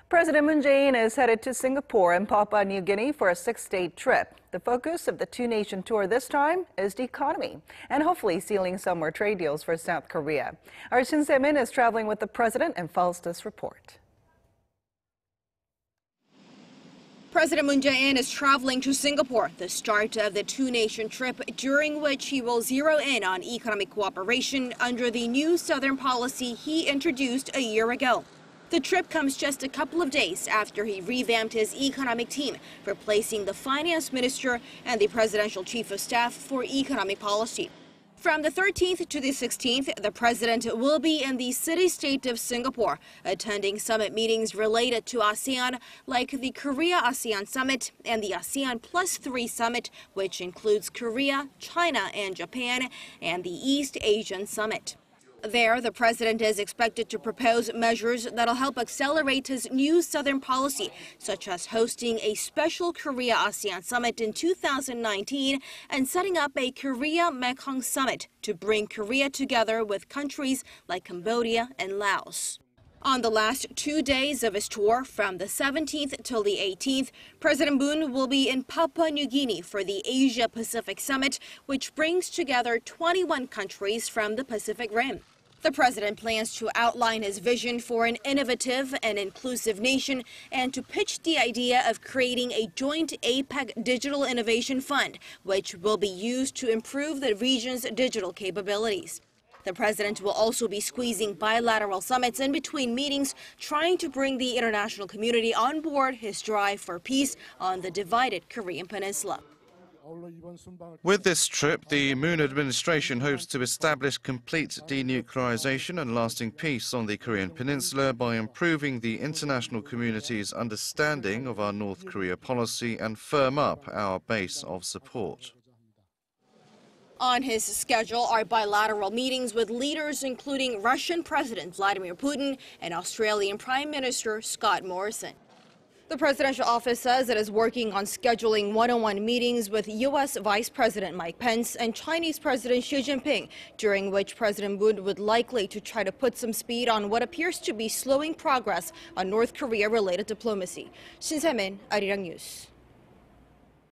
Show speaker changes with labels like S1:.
S1: President Moon Jae-in is headed to Singapore and Papua New Guinea for a 6-day trip. The focus of the two-nation tour this time is the economy and hopefully sealing some more trade deals for South Korea. Our Shin Se-min is traveling with the president and follows this report.
S2: President Moon Jae-in is traveling to Singapore, the start of the two-nation trip, during which he will zero in on economic cooperation under the new Southern policy he introduced a year ago. The trip comes just a couple of days after he revamped his economic team, replacing the finance minister and the presidential chief of staff for economic policy. From the 13th to the 16th, the president will be in the city-state of Singapore, attending summit meetings related to ASEAN, like the Korea-ASEAN Summit and the ASEAN Plus Three Summit, which includes Korea, China, and Japan, and the East Asian Summit. There, the president is expected to propose measures that'll help accelerate his new Southern policy, such as hosting a special Korea-ASEAN Summit in 2019 and setting up a Korea-Mekong Summit to bring Korea together with countries like Cambodia and Laos. On the last 2 days of his tour, from the 17th till the 18th, President Moon will be in Papua New Guinea for the Asia-Pacific Summit, which brings together 21 countries from the Pacific Rim. The president plans to outline his vision for an innovative and inclusive nation and to pitch the idea of creating a joint APEC Digital Innovation Fund, which will be used to improve the region's digital capabilities. The president will also be squeezing bilateral summits in between meetings, trying to bring the international community on board his drive for peace on the divided Korean peninsula.
S3: With this trip, the Moon administration hopes to establish complete denuclearization and lasting peace on the Korean peninsula by improving the international community's understanding of our North Korea policy and firm up our base of support.
S2: On his schedule are bilateral meetings with leaders including Russian President Vladimir Putin and Australian Prime Minister Scott Morrison. The presidential office says it is working on scheduling one-on-one meetings with U.S. Vice President Mike Pence and Chinese President Xi Jinping, during which President Moon would likely to try to put some speed on what appears to be slowing progress on North Korea-related diplomacy. Shin Se-min, Arirang News.